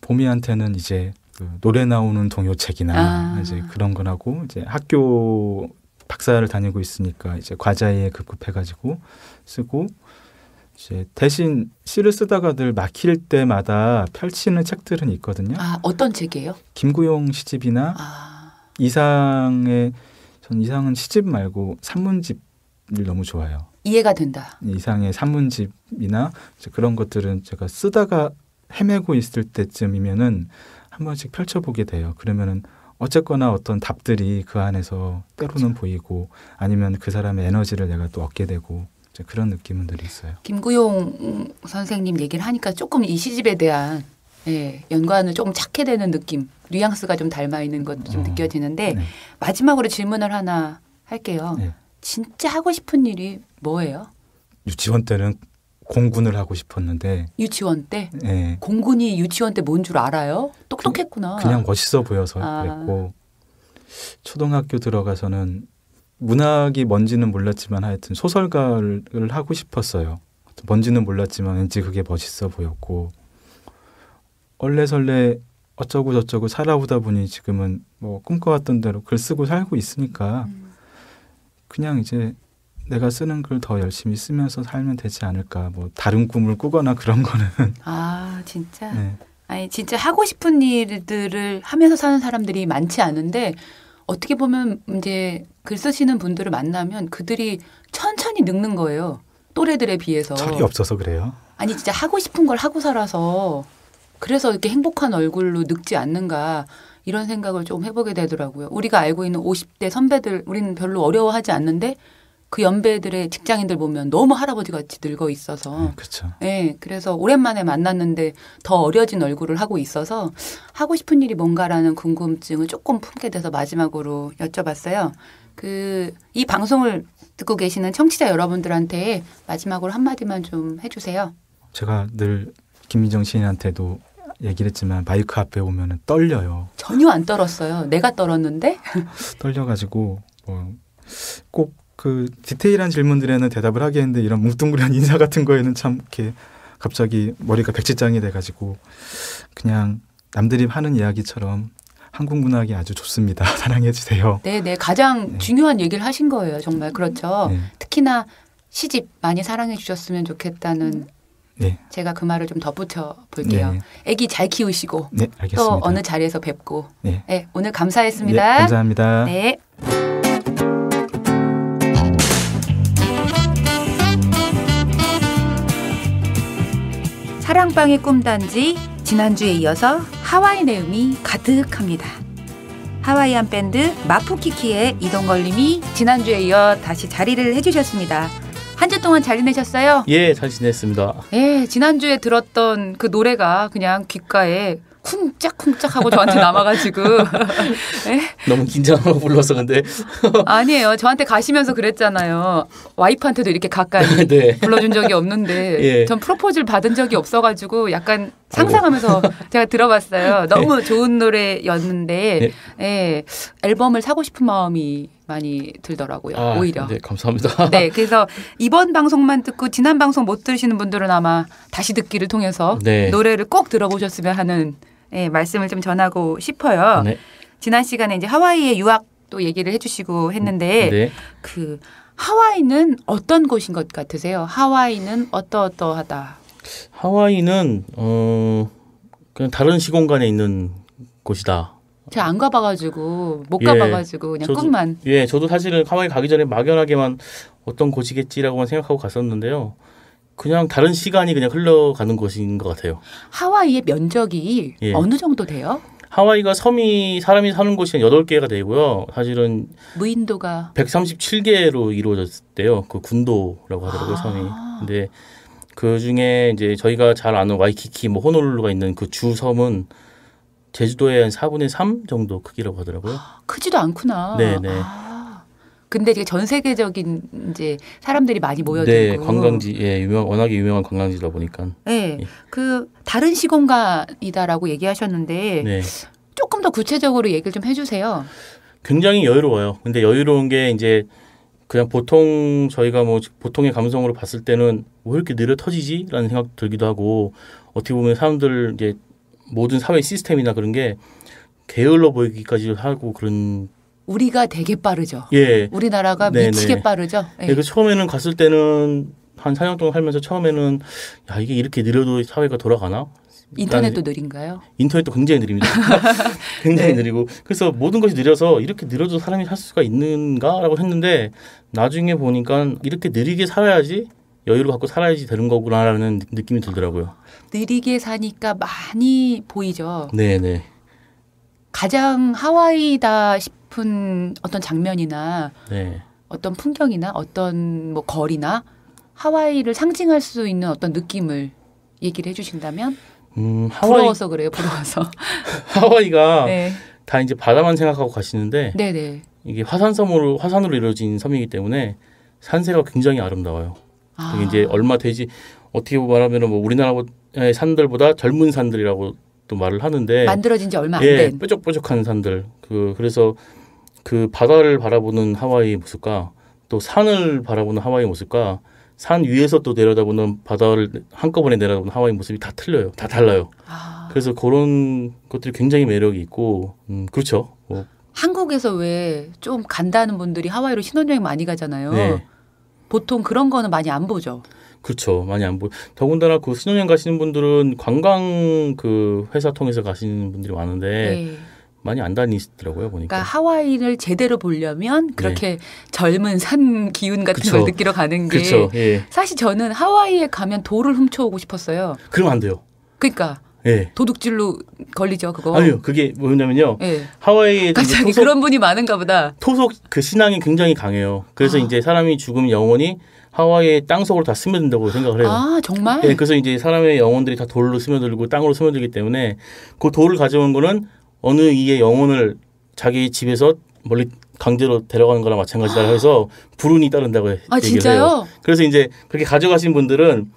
봄이한테는 이제 그 노래 나오는 동요책이나 이제 그런 거라고 이제 학교 박사를 다니고 있으니까 이제 과자에 급급해가지고 쓰고 이제 대신 시를 쓰다가 늘 막힐 때마다 펼치는 책들은 있거든요. 아, 어떤 책이에요? 김구용 시집이나 이상은 시집 말고 산문집을 너무 좋아해요. 이해가 된다. 이상의 산문집이나 그런 것들은 제가 쓰다가 헤매고 있을 때쯤이면은 한 번씩 펼쳐보게 돼요. 그러면은 어쨌거나 어떤 답들이 그 안에서 때로는 보이고 아니면 그 사람의 에너지를 내가 또 얻게 되고 그런 느낌은 늘 있어요. 김구용 선생님 얘기를 하니까 조금 이 시집에 대한 연관을 조금 찾게 되는 느낌, 뉘앙스가 좀 닮아 있는 것도 좀 느껴지는데 네. 마지막으로 질문을 하나 할게요. 네. 진짜 하고 싶은 일이 뭐예요? 유치원 때는 공군을 하고 싶었는데 유치원 때? 네. 공군이 유치원 때 뭔 줄 알아요? 똑똑했구나. 그냥 멋있어 보여서 그랬고 초등학교 들어가서는 문학이 뭔지는 몰랐지만 하여튼 소설가를 하고 싶었어요. 뭔지는 몰랐지만 왠지 그게 멋있어 보였고 얼레설레 어쩌고 저쩌고 살아오다 보니 지금은 뭐 꿈꿔왔던 대로 글 쓰고 살고 있으니까 그냥 이제 내가 쓰는 글 더 열심히 쓰면서 살면 되지 않을까. 뭐 다른 꿈을 꾸거나 그런 거는. 아 진짜. 네. 아니 진짜 하고 싶은 일들을 하면서 사는 사람들이 많지 않은데 어떻게 보면 이제 글 쓰시는 분들을 만나면 그들이 천천히 늙는 거예요. 또래들에 비해서. 철이 없어서 그래요. 아니 진짜 하고 싶은 걸 하고 살아서 그래서 이렇게 행복한 얼굴로 늙지 않는가 이런 생각을 좀 해보게 되더라고요. 우리가 알고 있는 50대 선배들 우리는 별로 어려워하지 않는데 그 연배들의 직장인들 보면 너무 할아버지 같이 늙어 있어서 그렇죠. 네, 그래서 오랜만에 만났는데 더 어려진 얼굴을 하고 있어서 하고 싶은 일이 뭔가라는 궁금증을 조금 품게 돼서 마지막으로 여쭤봤어요. 이 방송을 듣고 계시는 청취자 여러분들한테 마지막으로 한마디만 좀 해주세요. 제가 늘 김미정 시인한테도 얘기를 했지만 마이크 앞에 오면 떨려요. 전혀 안 떨었어요. 내가 떨었는데. 떨려가지고 꼭 그 디테일한 질문들에는 대답을 하겠는데 이런 뭉뚱그레한 인사 같은 거에는 참 이렇게 갑자기 머리가 백지장이 돼가지고 그냥 남들이 하는 이야기처럼 한국 문학이 아주 좋습니다. 사랑해 주세요. 네, 가장 중요한 얘기를 하신 거예요. 정말 그렇죠. 네. 특히나 시집 많이 사랑해 주셨으면 좋겠다는 네. 제가 그 말을 좀 덧붙여 볼게요. 네. 아기 잘 키우시고 네, 알겠습니다. 또 어느 자리에서 뵙고 네. 네, 오늘 감사했습니다. 네, 감사합니다. 네. 사랑방의 꿈단지 지난주에 이어서 하와이 내음이 가득합니다. 하와이안 밴드 마푸키키의 이동걸님이 지난주에 이어 다시 자리를 해주셨습니다. 한 주 동안 잘 지내셨어요? 예, 잘 지냈습니다. 예, 지난주에 들었던 그 노래가 그냥 귓가에 쿵짝쿵짝하고 저한테 남아가지고 예? 너무 긴장하고 불러서 근데 아니에요. 저한테 가시면서 그랬잖아요. 와이프한테도 이렇게 가까이 네. 불러준 적이 없는데 예. 전 프로포즈를 받은 적이 없어가지고 약간 상상하면서 제가 들어봤어요. 너무 좋은 노래였는데 예, 앨범을 사고 싶은 마음이 많이 들더라고요. 오히려. 네, 감사합니다. 네, 그래서 이번 방송만 듣고 지난 방송 못 들으시는 분들은 아마 다시 듣기를 통해서 네. 노래를 꼭 들어보셨으면 하는 예, 말씀을 좀 전하고 싶어요. 네. 지난 시간에 이제 하와이의 유학도 얘기를 해주시고 했는데 네. 그 하와이는 어떤 곳인 것 같으세요? 하와이는 어떠하다. 하와이는 그냥 다른 시공간에 있는 곳이다. 제가 안 가봐가지고 못 예, 가봐가지고 그냥 저도, 꿈만. 예, 저도 사실은 하와이 가기 전에 막연하게만 어떤 곳이겠지라고만 생각하고 갔었는데요. 그냥 다른 시간이 그냥 흘러가는 곳인 것 같아요. 하와이의 면적이 예. 어느 정도 돼요? 하와이가 섬이 사람이 사는 곳이 8개가 되고요. 사실은 무인도가 137개로 이루어졌대요. 그 군도라고 하더라고요, 섬이. 근데 그 중에 이제 저희가 잘 아는 와이키키, 뭐 호놀룰루가 있는 그 주 섬은 제주도의 한 4분의 3 정도 크기라고 하더라고요. 크지도 않구나. 네네. 근데 이게 전 세계적인 이제 사람들이 많이 모여들고. 네, 관광지, 예, 워낙에 유명한 관광지다 보니까. 네, 예. 그 다른 시공간이다라고 얘기하셨는데 네. 조금 더 구체적으로 얘기를 좀 해주세요. 굉장히 여유로워요. 근데 여유로운 게 이제 그냥 보통 저희가 뭐 보통의 감성으로 봤을 때는 왜 이렇게 느려 터지지라는 생각 들기도 하고 어떻게 보면 사람들 이제 모든 사회 시스템이나 그런 게 게을러 보이기까지 하고 그런. 우리가 되게 빠르죠. 예. 우리나라가 네네. 미치게 빠르죠. 네. 그 처음에는 갔을 때는 한 4년 동안 살면서 처음에는 야 이게 이렇게 느려도 사회가 돌아가나? 인터넷도 느린가요? 인터넷도 굉장히 느립니다. 굉장히 네. 느리고 그래서 모든 것이 느려서 이렇게 느려도 사람이 살 수가 있는가라고 했는데 나중에 보니까 이렇게 느리게 살아야지 여유를 갖고 살아야지 되는 거구나라는 느낌이 들더라고요. 느리게 사니까 많이 보이죠. 네네. 가장 하와이다 싶은 어떤 장면이나 네. 어떤 풍경이나 어떤 뭐 거리나 하와이를 상징할 수 있는 어떤 느낌을 얘기를 해주신다면 부러워서 그래요. 부러워서. 하와이가 네. 다 이제 바다만 생각하고 가시는데 네네. 이게 화산으로 이루어진 섬이기 때문에 산세가 굉장히 아름다워요. 그게 이제 얼마 되지 어떻게 말하면 뭐 우리나라의 산들보다 젊은 산들이라고 또 말을 하는데 만들어진 지 얼마 안 예, 된. 뾰족뾰족한 산들. 그래서 그 바다를 바라보는 하와이의 모습과 또 산을 바라보는 하와이의 모습과 산 위에서 또 내려다보는 바다를 한꺼번에 내려다보는 하와이 모습이 다 틀려요. 다 달라요. 그래서 그런 것들이 굉장히 매력이 있고 그렇죠. 한국에서 왜 좀 간다는 분들이 하와이로 신혼여행 많이 가잖아요. 네. 보통 그런 거는 많이 안 보죠. 그렇죠. 많이 안 더군다나 그 신혼여행 가시는 분들은 관광 그 회사 통해서 가시는 분들이 많은데 네. 많이 안 다니시더라고요 보니까. 그러니까 하와이를 제대로 보려면 그렇게 젊은 산 기운 같은 그쵸. 걸 느끼러 가는 게 그렇죠. 예. 사실 저는 하와이에 가면 돌을 훔쳐오고 싶었어요. 그러면 안 돼요. 그러니까 예. 도둑질로 걸리죠 그거. 아니요. 그게 뭐냐면요. 예. 하와이에 갑자기 그런 분이 많은가 보다. 토속 그 신앙이 굉장히 강해요. 그래서 아. 이제 사람이 죽으면 영혼이 하와이의 땅속으로 다 스며든다고 생각을 해요. 아 정말? 예, 그래서 이제 사람의 영혼들이 다 돌로 스며들고 땅으로 스며들기 때문에 그 돌을 가져온 거는 어느 이의 영혼을 자기 집에서 멀리 강제로 데려가는 거랑 마찬가지다 해서 불운이 따른다고 아 얘기를 진짜요? 해요. 그래서 이제 그렇게 가져가신 분들은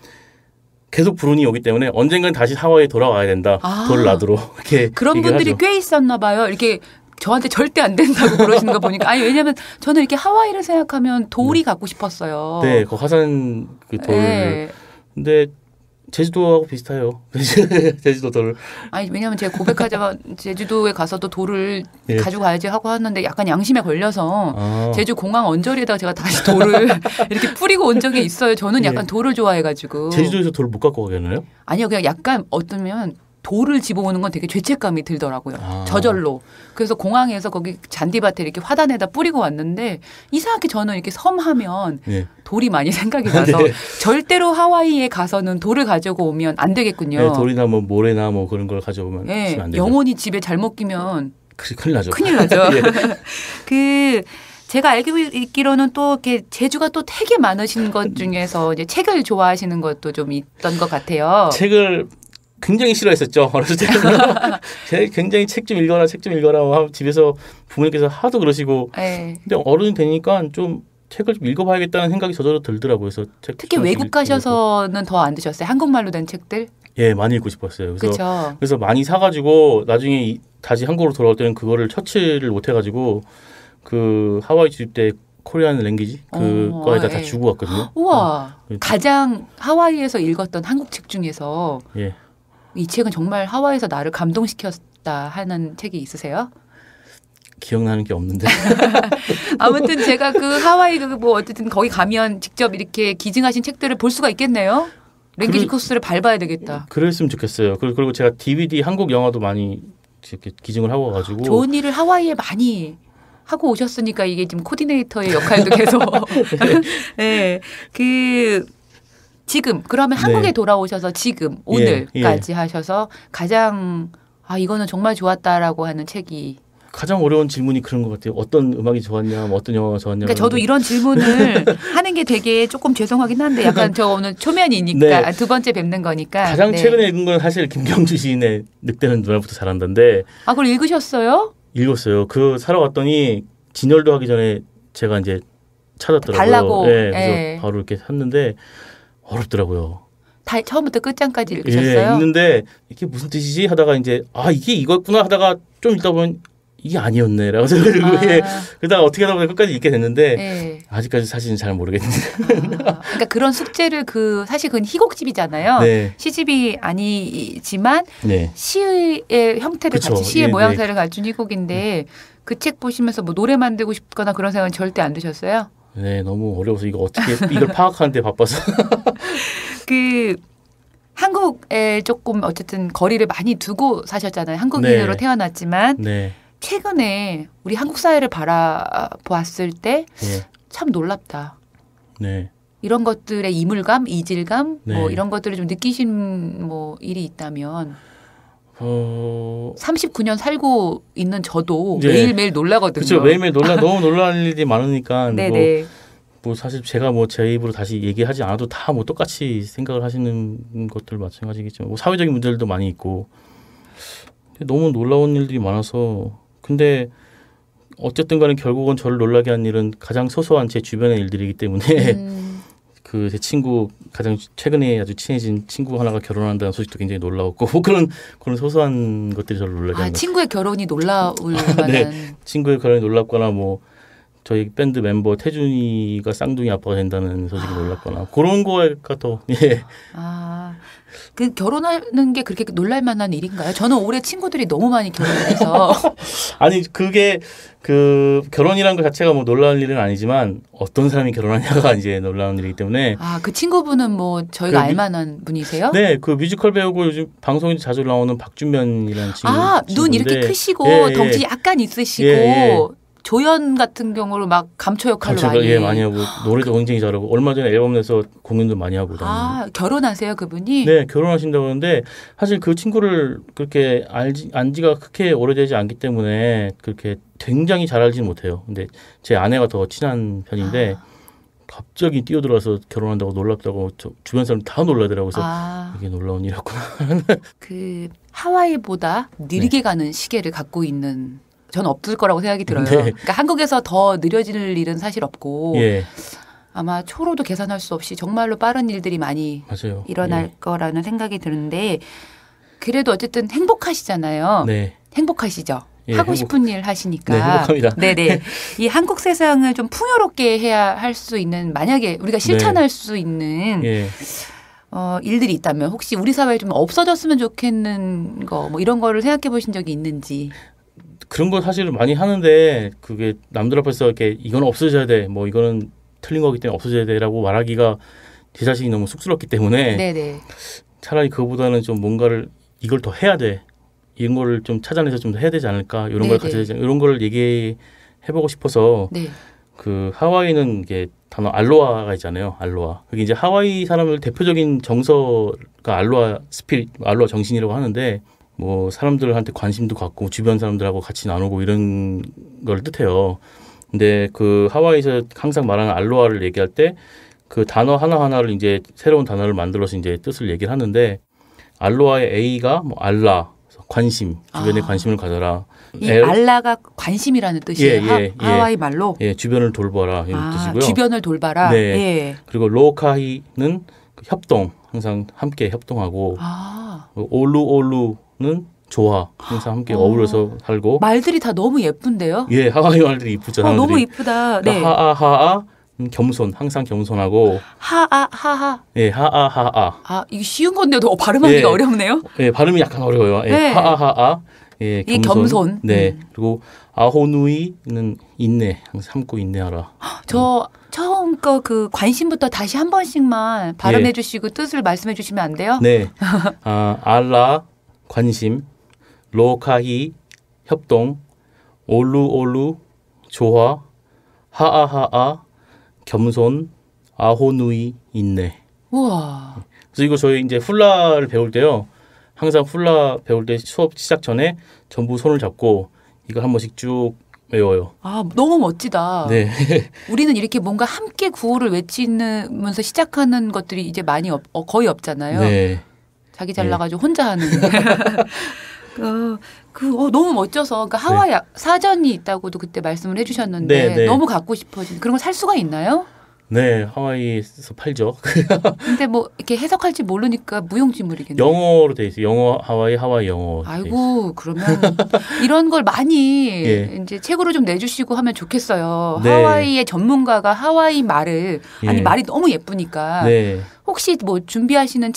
계속 불운이 오기 때문에 언젠간 다시 하와이에 돌아와야 된다. 아. 돌을 놔두러 이렇게 그런 얘기를 분들이 하죠. 꽤 있었나 봐요. 이렇게 저한테 절대 안 된다고 그러시는 거 보니까 아니 왜냐면 저는 이렇게 하와이를 생각하면 돌이 갖고 싶었어요. 네, 그 화산 그 돌. 네. 근데 제주도하고 비슷해요. 제주도 돌. 아니 왜냐면 제가 고백하자면 제주도에 가서도 돌을 예. 가져가야지 하고 하는데 약간 양심에 걸려서 아. 제주 공항 언저리에다가 제가 다시 돌을 이렇게 뿌리고 온 적이 있어요. 저는 약간 예. 돌을 좋아해가지고. 제주도에서 돌을 못 갖고 가겠나요? 아니요, 그냥 약간 어쩌면 돌을 집어오는 건 되게 죄책감이 들더라고요. 아. 저절로. 그래서 공항에서 거기 잔디밭에 이렇게 화단에다 뿌리고 왔는데 이상하게 저는 이렇게 섬하면 네. 돌이 많이 생각이 나서 네. 절대로 하와이에 가서는 돌을 가지고 오면 안 되겠군요. 네, 돌이나 뭐 모래나 뭐 그런 걸 가져오면 예, 안 되죠. 영혼이 집에 잘못 끼면 큰일 나죠. 큰일 나죠. 예. 그 제가 알고 있기로는 또 이렇게 재주가 또 되게 많으신 것 중에서 이제 책을 좋아하시는 것도 좀 있던 것 같아요. 책을 굉장히 싫어했었죠. 어렸을 때는. 제가 굉장히 책 좀 읽어라 하고 집에서 부모님께서 하도 그러시고 네. 근데 어른이 되니까 좀 책을 좀 읽어봐야겠다는 생각이 저절로 들더라고요. 그래서 책 특히 외국 가셔서는 더 안 드셨어요? 한국말로 된 책들? 예, 많이 읽고 싶었어요. 그렇죠. 그래서 많이 사가지고 나중에 다시 한국으로 돌아올 때는 그거를 처치를 못 해가지고 그 하와이 주립 때 코리안 랭귀지 그거에다 다 예. 주고 왔거든요. 우와. 예. 가장 하와이에서 읽었던 한국 책 중에서 예. 이 책은 정말 하와이에서 나를 감동시켰다 하는 책이 있으세요? 기억나는 게 없는데. 아무튼 제가 그 하와이 뭐 어쨌든 거기 가면 직접 이렇게 기증하신 책들을 볼 수가 있겠네요. 랭귀지 코스를 밟아야 되겠다. 그랬으면 좋겠어요. 그리고 제가 DVD 한국 영화도 많이 이렇게 기증을 하고 와가지고. 좋은 일을 하와이에 많이 하고 오셨으니까 이게 지금 코디네이터의 역할도 계속. 네. 지금 그러면 한국에 네. 돌아오셔서 지금 오늘까지 하셔서 가장 이거는 정말 좋았다라고 하는 책이. 가장 어려운 질문이 그런 것 같아요. 어떤 음악이 좋았냐, 뭐 어떤 영화가 좋았냐. 그러니까 저도 이런 질문을 하는 게 되게 조금 죄송하긴 한데 약간 저 오늘 초면이니까 네. 두 번째 뵙는 거니까. 가장 네. 최근에 읽은 건 사실 김경주 시인의 늑대는 누나부터 잘한다인데 그걸 읽으셨어요? 읽었어요. 그 사러 갔더니 진열도 하기 전에 제가 이제 찾았더라고요. 달라고. 네, 그래서 예. 바로 이렇게 샀는데 어렵더라고요. 다 처음부터 끝장까지 예, 읽으셨어요? 읽는데 이게 무슨 뜻이지 하다가 이제 이게 이거였구나 하다가 좀 읽다 보면 이게 아니었네라고 생각하고 그러다가 어떻게 하다 보니 끝까지 읽게 됐는데 네. 아직까지 사실은 잘 모르겠는데. 그러니까 그런 숙제를 사실 그건 희곡집이잖아요. 네. 시집이 아니지만 네. 시의 형태를 그쵸. 같이 시의 예, 모양새를 갖춘 희곡인데 그 책 보시면서 뭐 노래 만들고 싶거나 그런 생각은 절대 안 드셨어요? 네, 너무 어려워서 이거 어떻게 이걸 파악하는데 바빠서. 한국에 조금 어쨌든 거리를 많이 두고 사셨잖아요. 한국인으로 네. 태어났지만 네. 최근에 우리 한국 사회를 바라보았을 때 참 네. 놀랍다. 네. 이런 것들의 이물감, 이질감, 네. 뭐 이런 것들을 좀 느끼신 뭐 일이 있다면 39년 살고 있는 저도 네. 매일매일 놀라거든요. 그렇죠. 매일매일 너무 놀라는 일이 많으니까 네네. 뭐 사실 제가 뭐 제 입으로 다시 얘기하지 않아도 다 뭐 똑같이 생각을 하시는 것들 마찬가지겠지만 뭐 사회적인 문제들도 많이 있고 너무 놀라운 일들이 많아서 근데 어쨌든 간에 결국은 저를 놀라게 한 일은 가장 소소한 제 주변의 일들이기 때문에 그 제 친구 가장 최근에 아주 친해진 친구 하나가 결혼한다는 소식도 굉장히 놀라웠고 뭐 그런 소소한 것들이 저를 놀라게 한 거죠. 친구의 결혼이 놀라울 만한. 네. 친구의 결혼이 놀랍거나 뭐 저희 밴드 멤버 태준이가 쌍둥이 아빠가 된다는 소식에 놀랐거나 그런 거가 더 예. 그 결혼하는 게 그렇게 놀랄 만한 일인가요? 저는 올해 친구들이 너무 많이 결혼해서 아니 그게 그 결혼이라는 것 자체가 뭐 놀라운 일은 아니지만 어떤 사람이 결혼하냐가 이제 놀라운 일이기 때문에 그 친구분은 뭐 저희가 그 알만한 분이세요? 네, 그 뮤지컬 배우고 요즘 방송에 자주 나오는 박준면이라는 친구. 눈 이렇게 크시고 덩치 약간 있으시고 조연 같은 경우로 막 감초 역할로 많이 하고 노래도 굉장히 잘하고 얼마 전에 앨범 내서 공연도 많이 하고 결혼하세요 그분이? 네, 결혼하신다고 하는데 사실 그 친구를 그렇게 안지가 그렇게 오래되지 않기 때문에 그렇게 굉장히 잘 알지는 못해요. 근데 제 아내가 더 친한 편인데 갑자기 뛰어들어서 결혼한다고 놀랍다고 주변 사람 다 놀라더라고요. 그래서 이게 놀라운 일이었구나. 그 하와이보다 느리게 가는 시계를 갖고 있는 저는 없을 거라고 생각이 들어요. 그러니까 한국에서 더 느려질 일은 사실 없고 아마 초로도 계산할 수 없이 정말로 빠른 일들이 많이 일어날 거라는 생각이 드는데 그래도 어쨌든 행복하시잖아요. 행복하시죠? 하고 싶은 일 하시니까. 네, 행복합니다. 네네. 이 한국 세상을 좀 풍요롭게 해야 할 수 있는 만약에 우리가 실천할 수 있는 일들이 있다면 혹시 우리 사회에 좀 없어졌으면 좋겠는 거 뭐 이런 거를 생각해 보신 적이 있는지. 그런 거 사실은 많이 하는데 그게 남들 앞에서 이렇게 이건 없어져야 돼. 뭐 이거는 틀린 거기 때문에 없어져야 돼라고 말하기가 제 자신이 너무 쑥스럽기 때문에 차라리 그거보다는 좀 뭔가를 이걸 더 해야 돼. 이런 거를 좀 찾아내서 좀 더 해야 되지 않을까? 이런 걸 가져야 되지 않을까? 이런 걸 얘기해 보고 싶어서 그 하와이는 이게 단어 알로하가 있잖아요. 알로하. 그게 이제 하와이 사람들 대표적인 정서가 알로하 스피릿, 알로하 정신이라고 하는데 뭐 사람들한테 관심도 갖고 주변 사람들하고 같이 나누고 이런 걸 뜻해요. 근데 그 하와이에서 항상 말하는 알로하를 얘기할 때 그 단어 하나하나를 이제 새로운 단어를 만들어서 이제 뜻을 얘기를 하는데 알로하의 A가 뭐 알라, 관심, 주변에 관심을 가져라. 이 알라가 관심이라는 뜻이에요. 하와이 말로. 주변을 돌봐라 이런 뜻이고요. 주변을 돌봐라. 그리고 로카히는 협동, 항상 함께 협동하고 올루는 좋아. 항상 함께 어우러서 살고. 말들이 다 너무 예쁜데요? 하와이 말들이 이쁘죠. 너무 이쁘다. 하아하아 겸손, 항상 겸손하고. 하아하하. 하아하아. 이게 쉬운 건데도 발음하기가 어렵네요. 발음이 약간 어려워요. 하아하아. 겸손. 그리고 아호누이는 인내, 항상 참고 인내하라. 저 처음 거 그 관심부터 다시 한 번씩만 발음해 주시고 뜻을 말씀해 주시면 안 돼요? 알라 관심, 로카히 협동, 올루 조화, 하아하아 겸손, 아호누이 인내. 우와. 그래서 이거 저희 이제 훌라를 배울 때요. 항상 훌라 배울 때 수업 시작 전에 전부 손을 잡고 이걸 한 번씩 쭉 외워요. 너무 멋지다. 우리는 이렇게 뭔가 함께 구호를 외치면서 시작하는 것들이 이제 많이 거의 없잖아요. 자기 잘나가지고 혼자 하는. 너무 멋져서 그러니까 하와이 사전이 있다고도 그때 말씀을 해주셨는데 너무 갖고 싶어진 그런 걸 살 수가 있나요? 하와이에서 팔죠. 근데 뭐 이렇게 해석할지 모르니까 무용지물이겠네요. 영어로 돼 있어요. 영어 하와이 영어. 아이고 그러면 이런 걸 많이 이제 책으로 좀 내주시고 하면 좋겠어요. 하와이의 전문가가 하와이 말을 말이 너무 예쁘니까 혹시 뭐 준비하시는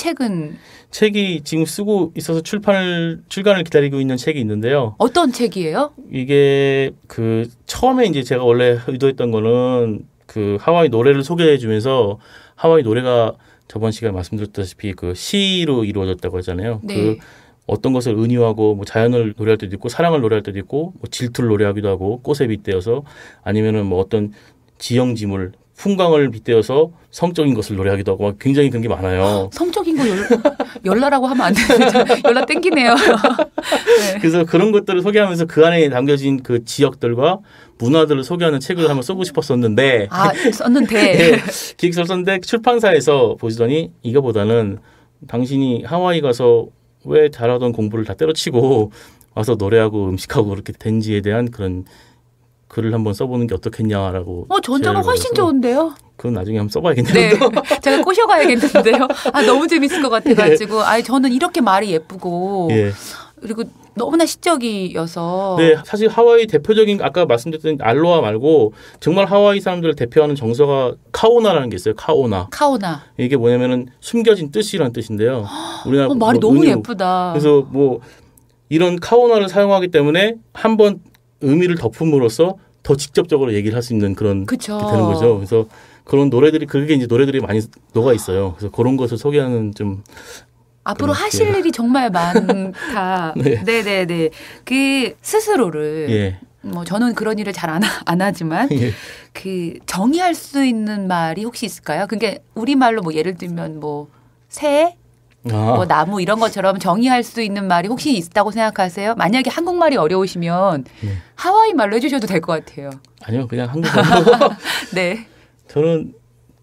책이 지금 쓰고 있어서 출간을 기다리고 있는 책이 있는데요. 어떤 책이에요? 이게 그 처음에 이제 제가 원래 의도했던 거는 그 하와이 노래를 소개해주면서 하와이 노래가 저번 시간에 말씀드렸다시피 그 시로 이루어졌다고 하잖아요. 그 어떤 것을 은유하고 뭐 자연을 노래할 때도 있고 사랑을 노래할 때도 있고 뭐 질투를 노래하기도 하고 꽃에 빗대어서 아니면은 뭐 어떤 지형지물 풍광을 빗대어서 성적인 것을 노래하기도 하고 굉장히 그런 게 많아요. 성적인 거 열라라고 하면 안 되죠. 열라 땡기네요. 그래서 그런 것들을 소개하면서 그 안에 담겨진 그 지역들과 문화들을 소개하는 책을 한번 쓰고 싶었었는데 기획서를 썼는데 출판사에서 보시더니 이거보다는 당신이 하와이 가서 왜 잘하던 공부를 다 때려치고 와서 노래하고 음식하고 그렇게 된지에 대한 그런 글을 한번 써보는 게 어떻겠냐라고. 전자가 훨씬 좋은데요. 그건 나중에 한번 써봐야겠네요. 제가 꼬셔가야겠는데요. 너무 재밌을 것 같아가지고. 저는 이렇게 말이 예쁘고 그리고 너무나 시적이어서. 네, 사실 하와이 대표적인 아까 말씀드렸던 알로하 말고 정말 하와이 사람들을 대표하는 정서가 카오나라는 게 있어요. 카오나. 이게 뭐냐면은 숨겨진 뜻이라는 뜻인데요. 우리나라 말이 뭐 너무 은유. 예쁘다. 그래서 뭐 이런 카오나를 사용하기 때문에 한번 의미를 덮음으로써 더 직접적으로 얘기를 할 수 있는 그런 게 되는 거죠. 그래서 그런 노래들이 그게 이제 노래들이 많이 녹아 있어요. 그래서 그런 것을 소개하는 좀 앞으로 하실 일이 정말 많다. 네. 네네네. 그 스스로를 예. 뭐 저는 그런 일을 잘 안 하지만 예. 그 정의할 수 있는 말이 혹시 있을까요? 그게 우리말로 뭐 예를 들면 뭐 새, 뭐 나무 이런 것처럼 정의할 수 있는 말이 혹시 있다고 생각하세요? 만약에 한국말이 어려우시면 네. 하와이 말로 해주셔도 될 것 같아요. 아니요, 그냥 한국말로. 네.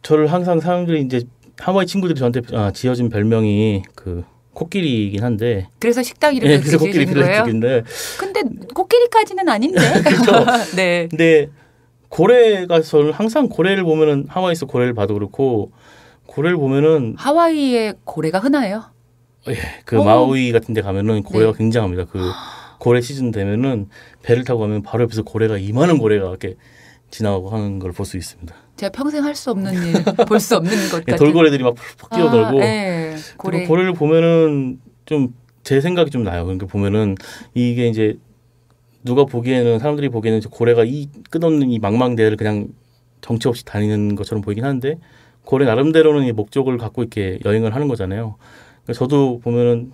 저를 항상 사람들이 이제 하와이 친구들이 저한테 지어준 별명이 그 코끼리이긴 한데. 그래서 식당 이름을 그래서 지으신 거예요? 코끼리인데. 근데 코끼리까지는 아닌데. 그렇죠. 네. 근데 고래가 저는 항상 고래를 보면은 하와이에서 고래를 봐도 그렇고 고래를 보면은 하와이에 고래가 흔해요? 예, 그 마우이 같은 데 가면은 고래가 네. 굉장합니다. 그 고래 시즌 되면은 배를 타고 가면 바로 옆에서 고래가 이만한 고래가 이렇게 지나가고 하는 걸 볼 수 있습니다. 제가 평생 할 수 없는 일, 볼 수 없는 것 같아요. 돌고래들이 막 푹 뛰어놀고. 네. 고래를 보면은 좀 제 생각이 좀 나요. 그러니까 보면은 이게 이제 누가 보기에는 사람들이 보기에는 고래가 이 끝없는 이 망망대해를 그냥 정처 없이 다니는 것처럼 보이긴 하는데 고래 나름대로는 이 목적을 갖고 이렇게 여행을 하는 거잖아요. 그러니까 저도 보면은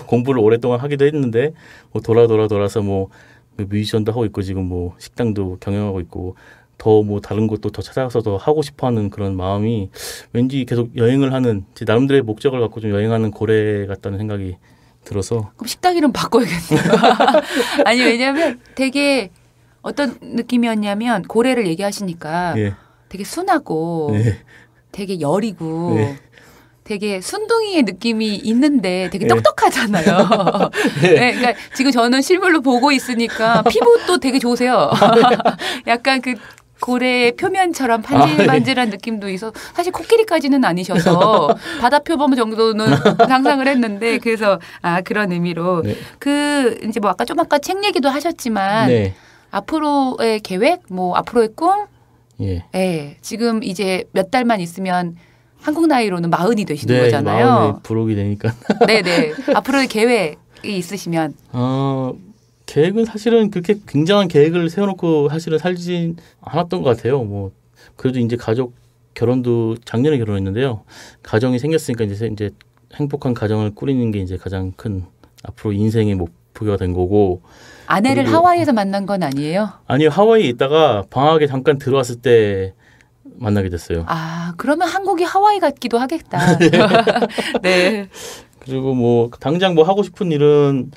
공부를 오랫동안 하기도 했는데 뭐 돌아서 뭐 뮤지션도 하고 있고 지금 뭐 식당도 경영하고 있고 더 뭐 다른 것도 더 찾아가서 더 하고 싶어하는 그런 마음이 왠지 계속 여행을 하는 제 나름대로의 목적을 갖고 좀 여행하는 고래 같다는 생각이 들어서. 그럼 식당 이름 바꿔야겠네요. 아니 왜냐하면 되게 어떤 느낌이었냐면 고래를 얘기하시니까 예. 되게 순하고 네. 되게 여리고 네. 되게 순둥이의 느낌이 있는데 되게 네. 똑똑하잖아요. 네. 네, 그러니까 지금 저는 실물로 보고 있으니까 피부도 되게 좋으세요. 약간 그 고래의 표면처럼 반질반질한 느낌도 있어. 사실 코끼리까지는 아니셔서 바다 표범 정도는 상상을 했는데 그래서 그런 의미로 네. 그 이제 뭐 아까 좀 책 얘기도 하셨지만 네. 앞으로의 계획, 뭐 앞으로의 꿈, 예. 네, 지금 이제 몇 달만 있으면 한국 나이로는 40이 되시는 네, 거잖아요. 40이 부록이 되니까. 네네. 앞으로의 계획이 있으시면. 계획은 사실은 그렇게 굉장한 계획을 세워놓고 사실은 살진 않았던 것 같아요. 뭐 그래도 이제 가족 결혼도 작년에 결혼했는데요. 가정이 생겼으니까 이제 행복한 가정을 꾸리는 게 이제 가장 큰 앞으로 인생의 목표가 된 거고. 아내를 하와이에서 만난 건 아니에요? 아니요, 하와이에 있다가 방학에 잠깐 들어왔을 때 만나게 됐어요. 그러면 한국이 하와이 같기도 하겠다. 네. 그리고 뭐 당장 뭐 하고 싶은 일은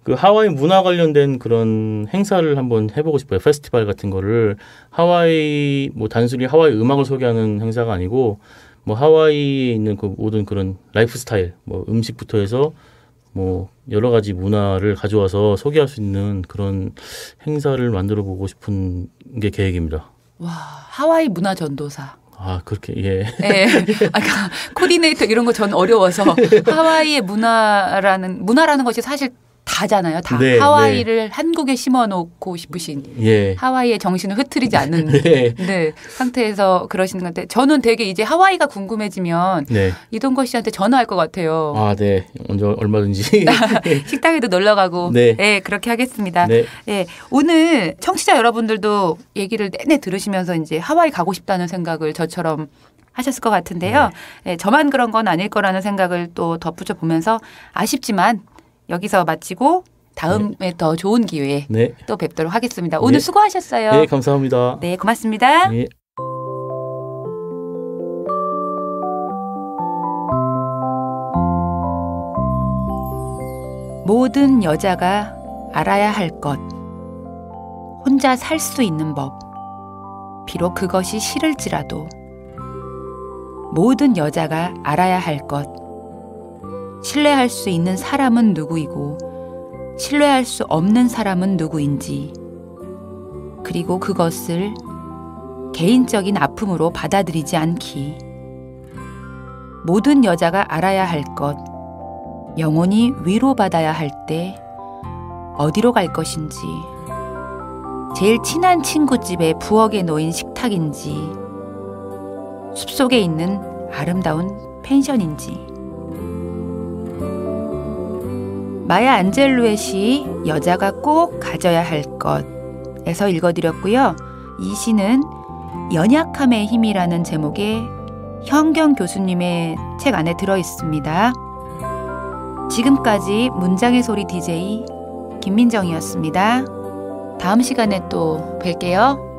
그 하와이 문화 관련된 그런 행사를 한번 해보고 싶어요. 페스티벌 같은 거를 하와이 뭐 단순히 하와이 음악을 소개하는 행사가 아니고 뭐 하와이에 있는 그 모든 그런 라이프 스타일, 뭐 음식부터 해서 뭐 여러 가지 문화를 가져와서 소개할 수 있는 그런 행사를 만들어 보고 싶은 게 계획입니다. 와, 하와이 문화 전도사. 그렇게, 예. 네. 코디네이터 이런 거 전 어려워서 하와이의 문화라는 것이 사실 다잖아요. 다. 네, 하와이를 한국에 심어놓고 싶으신. 예. 하와이의 정신을 흐트리지 않는 네. 상태에서 그러시는 건데 저는 되게 이제 하와이가 궁금해지면 네. 이동걸 씨한테 전화할 것 같아요. 네. 먼저 얼마든지. 식당에도 놀러 가고. 네. 네, 그렇게 하겠습니다. 네. 네, 오늘 청취자 여러분들도 얘기를 내내 들으시면서 이제 하와이 가고 싶다는 생각을 저처럼 하셨을 것 같은데요. 네, 저만 그런 건 아닐 거라는 생각을 또 덧붙여 보면서 아쉽지만 여기서 마치고 다음에 더 좋은 기회에 네. 또 뵙도록 하겠습니다. 오늘 수고하셨어요. 네, 감사합니다. 네, 고맙습니다. 네. 모든 여자가 알아야 할 것. 혼자 살 수 있는 법. 비록 그것이 싫을지라도. 모든 여자가 알아야 할 것. 신뢰할 수 있는 사람은 누구이고 신뢰할 수 없는 사람은 누구인지, 그리고 그것을 개인적인 아픔으로 받아들이지 않기. 모든 여자가 알아야 할 것. 영원히 위로받아야 할 때 어디로 갈 것인지, 제일 친한 친구 집에 부엌에 놓인 식탁인지, 숲속에 있는 아름다운 펜션인지. 마야 안젤루의 시 여자가 꼭 가져야 할 것에서 읽어드렸고요. 이 시는 연약함의 힘이라는 제목의 현경 교수님의 책 안에 들어있습니다. 지금까지 문장의 소리 DJ 김민정이었습니다. 다음 시간에 또 뵐게요.